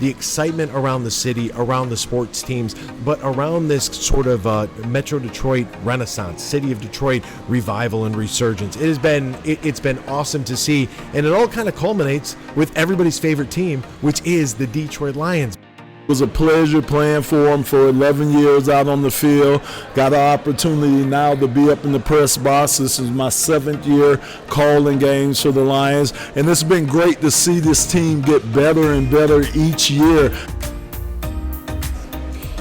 the excitement around the city, around the sports teams, but around this sort of Metro Detroit renaissance, city of Detroit revival and resurgence. It's been awesome to see, and it all kind of culminates with everybody's favorite team, which is the Detroit Lions. It was a pleasure playing for them for 11 years out on the field. Got an opportunity now to be up in the press box. This is my 7th year calling games for the Lions, and it's been great to see this team get better and better each year.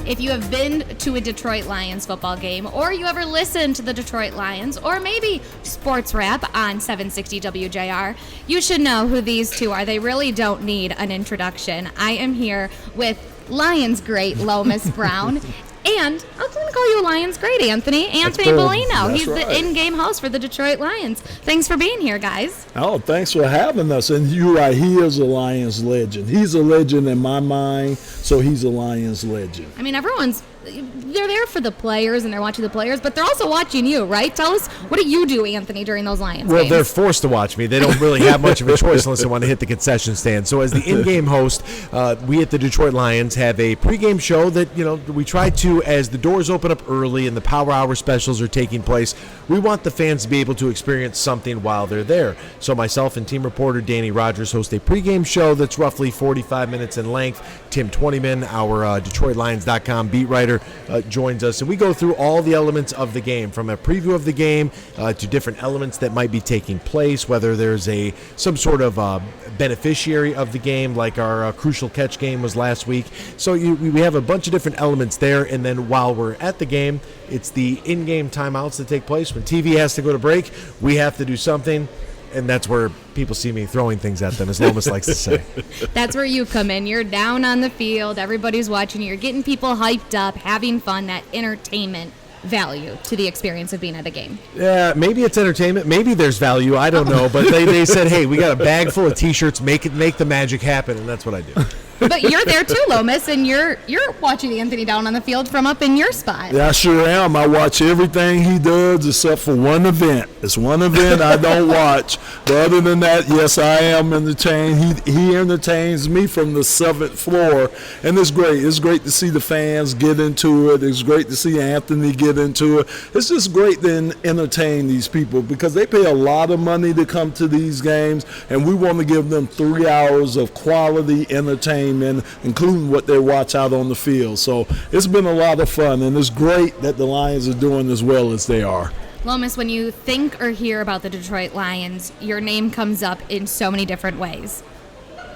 If you have been to a Detroit Lions football game, or you ever listened to the Detroit Lions, or maybe Sports Wrap on 760 WJR, you should know who these two are. They really don't need an introduction. I am here with Lions great Lomas Brown, and I'm going to call you Lions great, Anthony Bellino. He's right. The in-game host for the Detroit Lions. Thanks for being here, guys. Oh, thanks for having us. And you're right, he is a Lions legend. He's a legend in my mind, so he's a Lions legend. I mean, they're there for the players, and they're watching the players, but they're also watching you, right? Tell us, what do you do, Anthony, during those Lions games? They're forced to watch me. They don't really have much of a choice unless they want to hit the concession stand. So as the in-game host, we at the Detroit Lions have a pregame show that, we try to, as the doors open up early and the power hour specials are taking place, we want the fans to be able to experience something while they're there. So myself and team reporter Danny Rogers host a pregame show that's roughly 45 minutes in length. Tim Twentyman, our DetroitLions.com beat writer, joins us, and we go through all the elements of the game, from a preview of the game to different elements that might be taking place, whether there's some sort of beneficiary of the game, like our crucial catch game was last week. So we have a bunch of different elements there, and then while we're at the game, it's the in-game timeouts that take place. When TV has to go to break, we have to do something. And that's where people see me throwing things at them, as Lomas likes to say. That's where you come in. You're down on the field. Everybody's watching you. You're getting people hyped up, having fun, that entertainment value to the experience of being at a game. Yeah, maybe it's entertainment. Maybe there's value. I don't know. But they said, hey, we got a bag full of T-shirts. Make the magic happen, and that's what I do. But you're there too, Lomas, and you're watching Anthony down on the field from up in your spot. Yeah, I sure am. I watch everything he does except for one event. It's one event I don't watch. But other than that, yes, I am entertained. He entertains me from the 7th floor, and it's great. It's great to see the fans get into it. It's great to see Anthony get into it. It's just great to entertain these people because they pay a lot of money to come to these games, and we want to give them 3 hours of quality entertainment, including what they watch out on the field. So it's been a lot of fun, and it's great that the Lions are doing as well as they are. Lomas, when you think or hear about the Detroit Lions, your name comes up in so many different ways.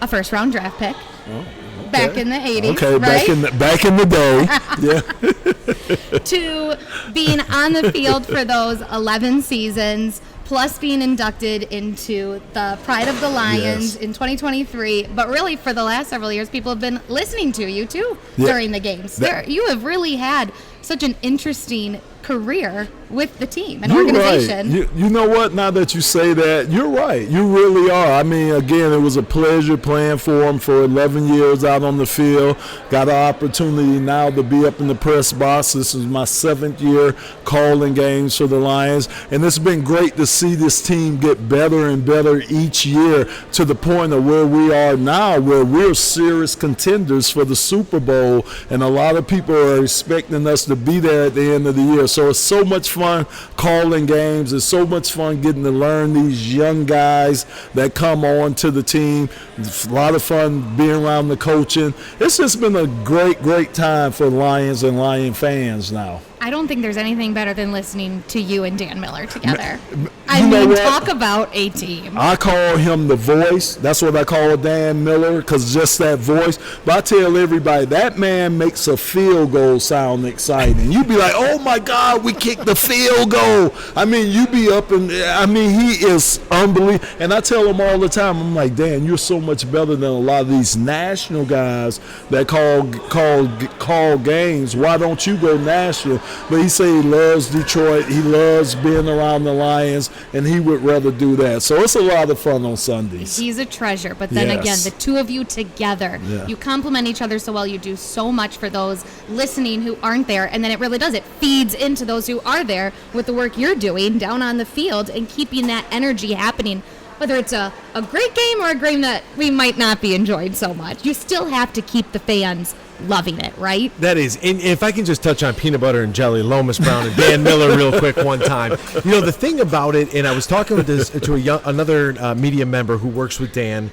A first-round draft pick. Oh, okay. Back in the 80s, okay, right? back in the day. Yeah. To being on the field for those 11 seasons, plus being inducted into the Pride of the Lions in 2023. But really, for the last several years, people have been listening to you, too, during the games. You have really had such an interesting career with the team and organization. Right. You know what? Now that you say that, you're right. You really are. I mean, again, it was a pleasure playing for them for 11 years out on the field. Got an opportunity now to be up in the press box. This is my 7th year calling games for the Lions, and it's been great to see this team get better and better each year to the point of where we are now, where we're serious contenders for the Super Bowl, and a lot of people are expecting us to be there at the end of the year. So it's so much fun calling games. It's so much fun getting to learn these young guys that come on to the team. It's a lot of fun being around the coaching. It's just been a great, great time for Lions and Lion fans now. I don't think there's anything better than listening to you and Dan Miller together. I mean, talk about a team. I call him the voice. That's what I call Dan Miller, because just that voice. But I tell everybody, that man makes a field goal sound exciting. You be like, oh, my God, we kicked the field goal. I mean, you be up and, he is unbelievable. And I tell him all the time, I'm like, Dan, you're so much better than a lot of these national guys that call games. Why don't you go national? But he said he loves Detroit. He loves being around the Lions, and he would rather do that. So it's a lot of fun on Sundays. He's a treasure. But then again, the two of you together, you complement each other so well. You do so much for those listening who aren't there. And then it really does. It feeds into those who are there with the work you're doing down on the field and keeping that energy happening. whether it's a great game or a game that we might not be enjoying so much. You still have to keep the fans loving it, right? That is. And if I can just touch on peanut butter and jelly, Lomas Brown and Dan Miller real quick one time. The thing about it, and I was talking with this to another media member who works with Dan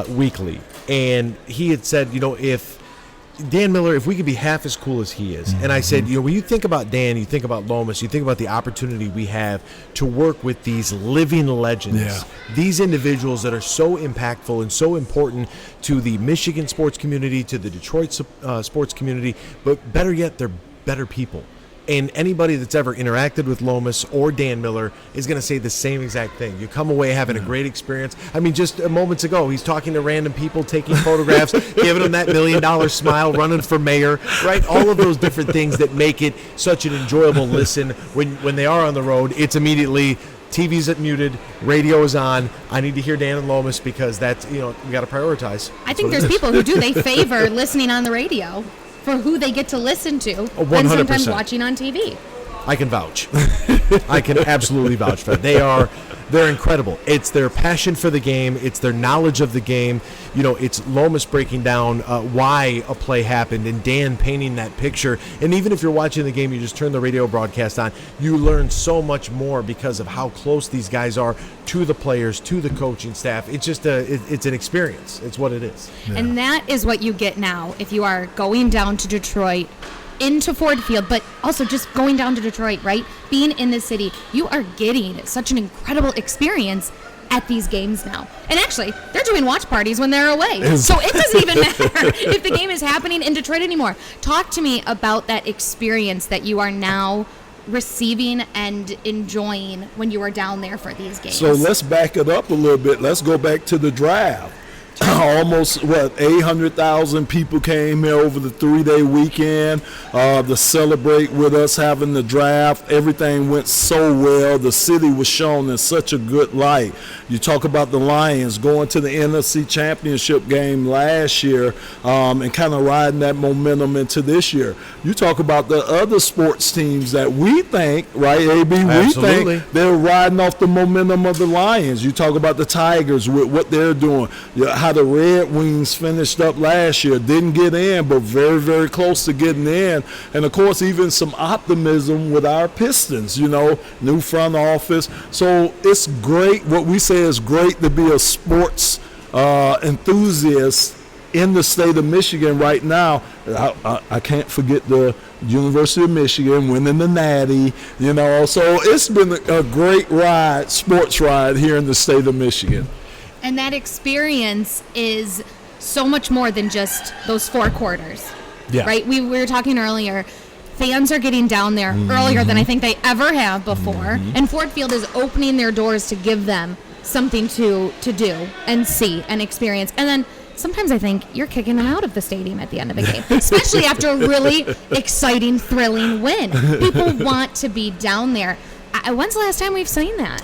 weekly, and he had said, if Dan Miller, if we could be half as cool as he is. And I said, when you think about Dan, you think about Lomas, you think about the opportunity we have to work with these living legends, these individuals that are so impactful and so important to the Michigan sports community, to the Detroit sports community, but better yet, they're better people. And anybody that's ever interacted with Lomas or Dan Miller is going to say the same exact thing. You come away having a great experience. I mean, just moments ago, he's talking to random people, taking photographs, giving them that $1 million smile, running for mayor, right? All of those different things that make it such an enjoyable listen. When they are on the road, it's immediately TV's muted, radio is on. I need to hear Dan and Lomas because that's, we got to prioritize. I think there's people who do. They favor listening on the radio for who they get to listen to, 100%. than sometimes watching on TV. I can vouch. I can absolutely vouch for that. They're incredible. It's their passion for the game. It's their knowledge of the game. It's Lomas breaking down why a play happened and Dan painting that picture. And even if you're watching the game, you just turn the radio broadcast on, you learn so much more because of how close these guys are to the players, to the coaching staff. It's just it's an experience. It's what it is. Yeah. And that is what you get now if you are going down to Detroit, into Ford Field, but also just going down to Detroit, right? Being in the city, you are getting such an incredible experience at these games now. And actually, they're doing watch parties when they're away. So it doesn't even matter if the game is happening in Detroit anymore. Talk to me about that experience that you are now receiving and enjoying when you are down there for these games. So let's back it up a little bit. Let's go back to the draft. Almost 800,000 people came here over the 3-day weekend to celebrate with us having the draft. Everything went so well. The city was shown in such a good light. You talk about the Lions going to the NFC Championship game last year and kind of riding that momentum into this year. You talk about the other sports teams that we think, right, AB? Absolutely. We think they're riding off the momentum of the Lions. You talk about the Tigers with what they're doing. How the Red Wings finished up last year, didn't get in, but very, very close to getting in. And, of course, even some optimism with our Pistons, new front office. So it's great. What we say is great to be a sports enthusiast in the state of Michigan right now. I can't forget the University of Michigan winning the Natty, So it's been a great ride, sports ride here in the state of Michigan. And that experience is so much more than just those 4 quarters, right? We were talking earlier. Fans are getting down there earlier than I think they ever have before. And Ford Field is opening their doors to give them something to do and see and experience. And then sometimes I think you're kicking them out of the stadium at the end of the game, especially after a really exciting, thrilling win. People want to be down there. When's the last time we've seen that?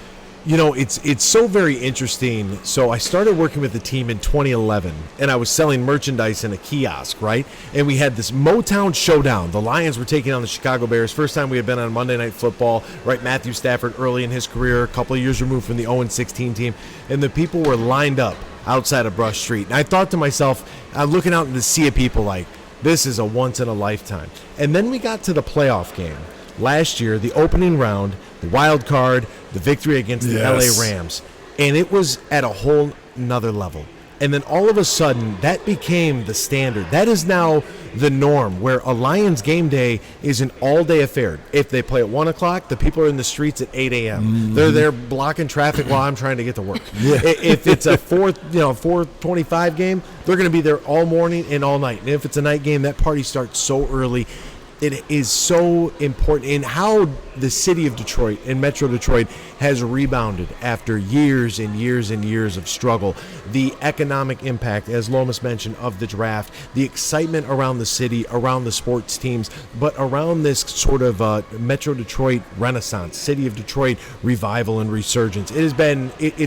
It's so very interesting. So I started working with the team in 2011, and I was selling merchandise in a kiosk, right? And we had this Motown showdown. The Lions were taking on the Chicago Bears. First time we had been on Monday Night Football, right? Matthew Stafford early in his career, a couple of years removed from the 0-16 team. And the people were lined up outside of Brush Street. And I thought to myself, I'm looking out in the sea of people like, this is a once in a lifetime. And then we got to the playoff game. Last year, the opening round, the wild card, the victory against the LA Rams. And it was at a whole nother level. And then all of a sudden, that became the standard. That is now the norm, where a Lions game day is an all-day affair. If they play at 1 o'clock, the people are in the streets at 8 a.m. They're there blocking traffic while I'm trying to get to work. If it's a 4:25 game, they're going to be there all morning and all night. And if it's a night game, that party starts so early. It is so important in how the city of Detroit and Metro Detroit has rebounded after years and years and years of struggle. The economic impact, as Lomas mentioned, of the draft, the excitement around the city, around the sports teams, but around this sort of Metro Detroit renaissance, city of Detroit revival and resurgence. It's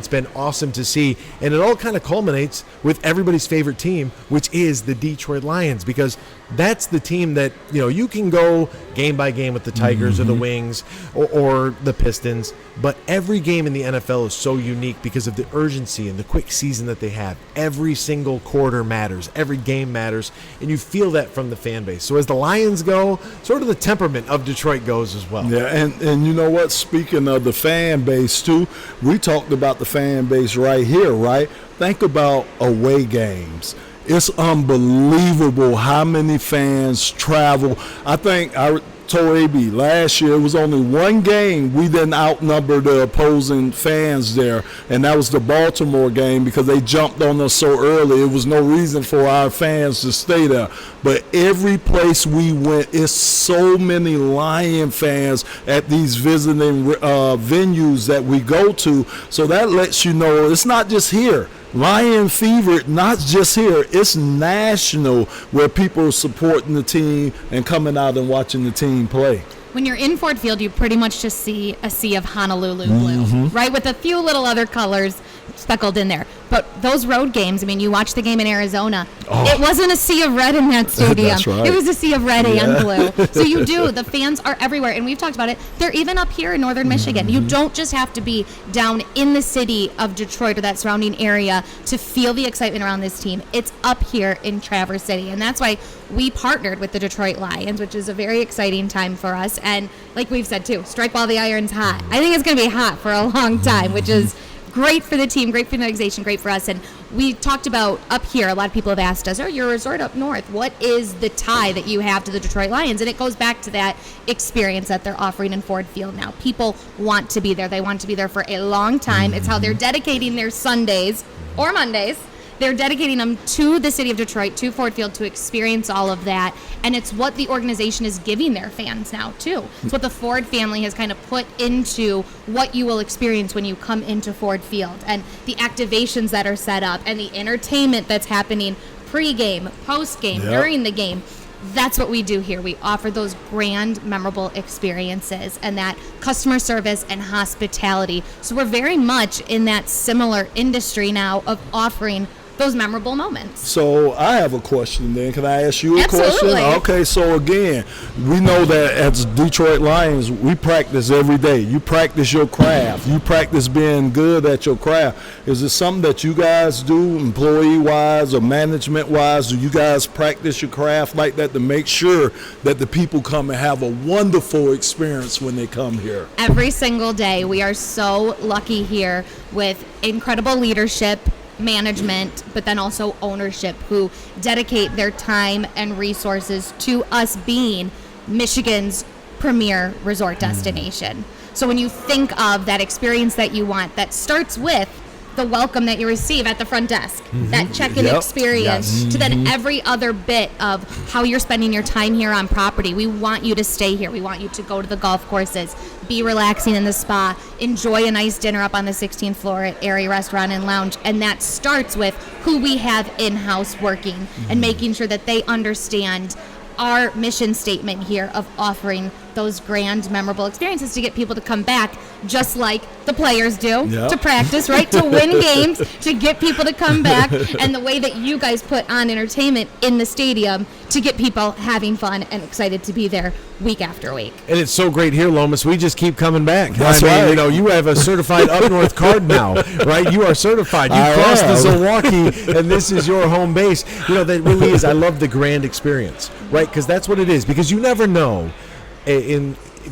been awesome to see, and it all kind of culminates with everybody's favorite team, which is the Detroit Lions, because that's the team that you can can go game by game with the Tigers or the Wings or the Pistons, but every game in the NFL is so unique because of the urgency and the quick season that they have. Every single quarter matters. Every game matters, and you feel that from the fan base. So as the Lions go, sort of the temperament of Detroit goes as well. Yeah, and you know what? Speaking of the fan base, too, we talked about the fan base right here, right? Think about away games. It's unbelievable how many fans travel. I think I told AB last year it was only one game we didn't outnumber the opposing fans there, and that was the Baltimore game because they jumped on us so early. It was no reason for our fans to stay there. But every place we went, it's so many Lion fans at these visiting venues that we go to. So that lets you know it's not just here. Lion fever, not just here, it's national where people are supporting the team and coming out and watching the team play. When you're in Ford Field, you pretty much just see a sea of Honolulu blue, right? With a few little other colors speckled in there. But those road games, I mean, you watch the game in Arizona, it wasn't a sea of red in that stadium. That's right. It was a sea of red and blue. So you do. The fans are everywhere. And we've talked about it. They're even up here in northern Michigan. You don't just have to be down in the city of Detroit or that surrounding area to feel the excitement around this team. It's up here in Traverse City. And that's why we partnered with the Detroit Lions, which is a very exciting time for us. And like we've said, too, strike while the iron's hot. I think it's going to be hot for a long time, which is great for the team, great for the organization, great for us. And we talked about up here, a lot of people have asked us, you're a resort up north. What is the tie that you have to the Detroit Lions? And it goes back to that experience that they're offering in Ford Field now. People want to be there. They want to be there for a long time. It's how they're dedicating their Sundays or Mondays. They're dedicating them to the city of Detroit, to Ford Field, to experience all of that. And it's what the organization is giving their fans now, too. It's what the Ford family has kind of put into what you will experience when you come into Ford Field. And the activations that are set up and the entertainment that's happening pre-game, post-game, during the game. That's what we do here. We offer those grand, memorable experiences and that customer service and hospitality. So we're very much in that similar industry now of offering those memorable moments. So I have a question then. Can I ask you a Absolutely. question? Okay, so again, we know that as Detroit Lions, we practice every day. You practice your craft. You practice being good at your craft. Is it something that you guys do employee-wise or management-wise? Do you guys practice your craft like that to make sure that the people come and have a wonderful experience when they come here? Every single day. We are so lucky here with incredible leadership, management, but then also ownership who dedicate their time and resources to us being Michigan's premier resort destination. So when you think of that experience that you want, that starts with the welcome that you receive at the front desk, that check-in experience, to then every other bit of how you're spending your time here on property. We want you to stay here. We want you to go to the golf courses, be relaxing in the spa, enjoy a nice dinner up on the 16th floor at Airy Restaurant and Lounge. And that starts with who we have in-house working and making sure that they understand our mission statement here of offering those grand, memorable experiences to get people to come back, just like the players do, to practice, right? To win games, to get people to come back, and the way that you guys put on entertainment in the stadium to get people having fun and excited to be there week after week. And it's so great here, Lomas. We just keep coming back. That's right. right. You know, you have a certified up north card now, right? You are certified. You crossed the Zilwaukee, and this is your home base. You know, that really is. I love the grand experience, right? Because that's what it is. Because you never know.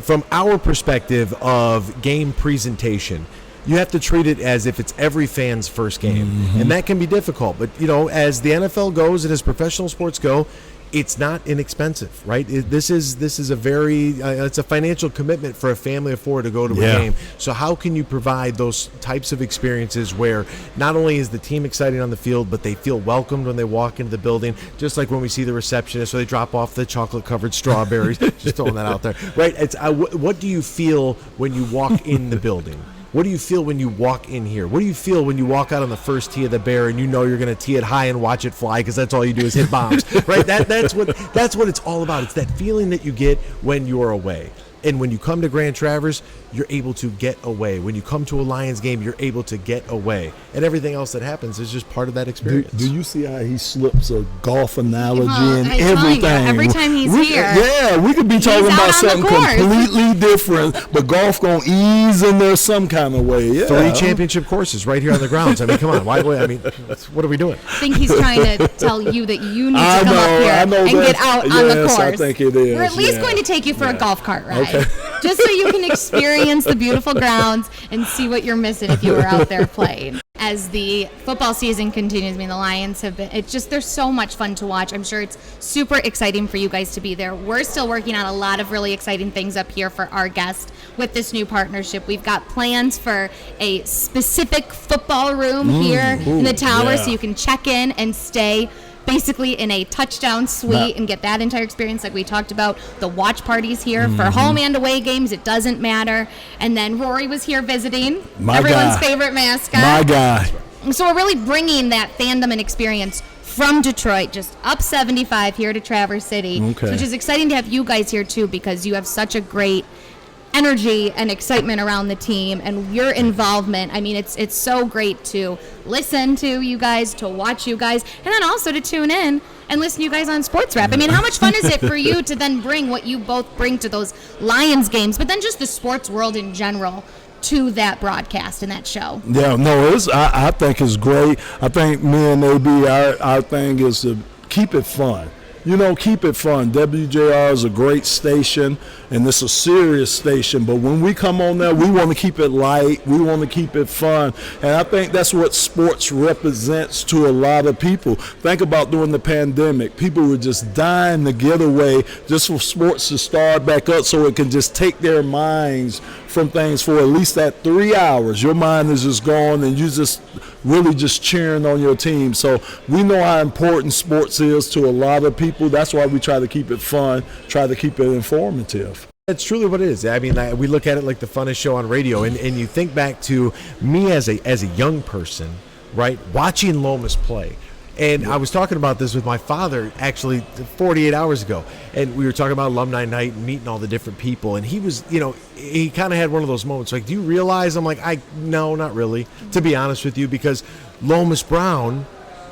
From our perspective of game presentation, you have to treat it as if it's every fan's first game, and that can be difficult. But you know, as the NFL goes and as professional sports go, it's not inexpensive, right? This is a very it's a financial commitment for a family of four to go to a game. So how can you provide those types of experiences where not only is the team excited on the field, but they feel welcomed when they walk into the building, just like when we see the receptionist, so they drop off the chocolate-covered strawberries, just throwing that out there, right? It's what do you feel when you walk in the building? What do you feel when you walk in here? What do you feel when you walk out on the first tee of the Bear and you know you're going to tee it high and watch it fly because that's all you do is hit bombs, right? That's what it's all about. It's that feeling that you get when you're away. And when you come to Grand Traverse, you're able to get away. When you come to a Lions game, you're able to get away. And everything else that happens is just part of that experience. Do you see how he slips a golf analogy and I'm telling everything? you, every time he's here. Yeah, we could be talking out about on the something course. completely different, but golf going to ease in there some kind of way. Yeah. 3 championship courses right here on the grounds. I mean, come on. Why? I mean, what are we doing? I think he's trying to tell you that you need to come up here and get out on the course. I think it is. We're at least going to take you for a golf cart ride. Just so you can experience the beautiful grounds and see what you're missing if you were out there playing. As the football season continues, I mean, the Lions have been, they're so much fun to watch. I'm sure it's super exciting for you guys to be there. We're still working on a lot of really exciting things up here for our guests with this new partnership. We've got plans for a specific football room here in the tower so you can check in and stay basically in a touchdown suite and get that entire experience like we talked about. The watch parties here for home and away games, it doesn't matter. And then Rory was here visiting, everyone's favorite mascot. My guy. So we're really bringing that fandom and experience from Detroit, just up 75 here to Traverse City, which is exciting to have you guys here too, because you have such a great energy and excitement around the team and your involvement. I mean, it's so great to listen to you guys, to watch you guys, and then also to tune in and listen to you guys on Sports Wrap. I mean, how much fun is it for you to then bring what you both bring to those Lions games, but then just the sports world in general to that broadcast and that show? Yeah, no, I think it's great. I think me and AB, our thing is to keep it fun. You know, keep it fun. WJR is a great station, and it's a serious station. But when we come on there, we want to keep it light. We want to keep it fun. And I think that's what sports represents to a lot of people. Think about during the pandemic. People were just dying to get away just for sports to start back up so it can just take their minds from things for at least that 3 hours. Your mind is just gone, and you just really just cheering on your team. So we know how important sports is to a lot of people. That's why we try to keep it fun, try to keep it informative. That's truly what it is. I mean, we look at it like the funnest show on radio, and you think back to me as a young person, right, watching Lomas play. And I was talking about this with my father actually 48 hours ago, and we were talking about alumni night and meeting all the different people, and he was, he kind of had one of those moments like, do you realize? I'm like, no, not really, to be honest with you, because Lomas Brown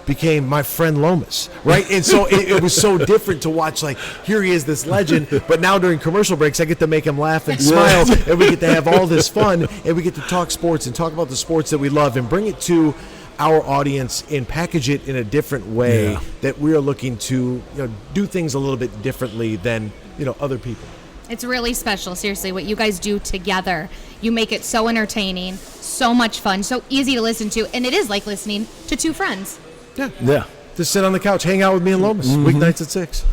became my friend Lomas, right? And so it was so different to watch, like, here he is, this legend, but now during commercial breaks, I get to make him laugh and smile, and we get to have all this fun, and we get to talk sports and talk about the sports that we love and bring it to our audience and package it in a different way that we are looking to do things a little bit differently than other people. It's really special, seriously, what you guys do together. You make it so entertaining, so much fun, so easy to listen to, and it is like listening to two friends. Yeah. Just sit on the couch, hang out with me and Lomas, weeknights at 6.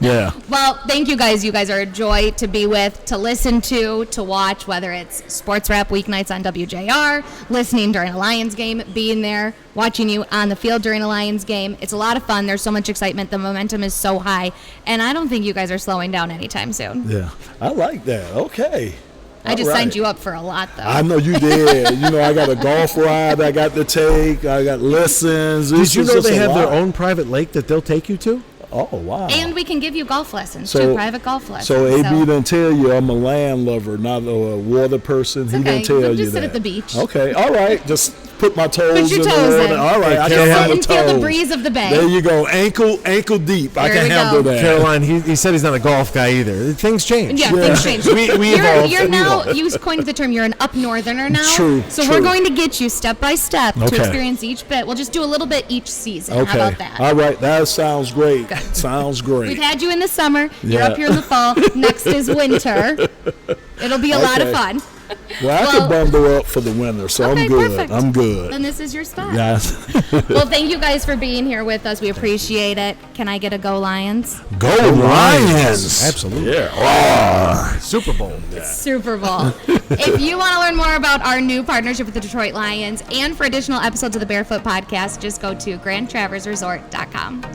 Yeah. Well, thank you guys. You guys are a joy to be with, to listen to watch, whether it's Sports Wrap weeknights on WJR, listening during a Lions game, being there, watching you on the field during a Lions game. It's a lot of fun. There's so much excitement. The momentum is so high, and I don't think you guys are slowing down anytime soon. Yeah. I like that. Okay. I just signed you up for a lot, though. I know you did. I got a golf ride I got to take. I got lessons. Did you know they have their own private lake that they'll take you to? Oh, wow. And we can give you golf lessons, too, private golf lessons. So AB didn't tell you I'm a land lover, not a water person. He didn't tell you that. Just sit at the beach. Okay, all right. Just put my toes in the in. water. All right, I can handle toes. Feel the breeze of the bay. There you go. Ankle deep. I can handle that. Caroline, he said he's not a golf guy either. Things change. Yeah, things change. we evolve. You're now, you coined the term, you're an up northerner now. True. So we're going to get you step by step to experience each bit. We'll just do a little bit each season. Okay. How about that? All right, that sounds great. Sounds great. We've had you in the summer. You're up here in the fall. Next is winter. It'll be a lot of fun. Well, I could bundle up for the winter, so I'm good. Perfect. I'm good. Then this is your spot. Yes. Well, thank you guys for being here with us. We appreciate it. Can I get a Go Lions? Go Lions! Absolutely. Yeah. Super Bowl. Super Bowl. If you want to learn more about our new partnership with the Detroit Lions and for additional episodes of the Barefoot podcast, just go to grandtraverseresort.com.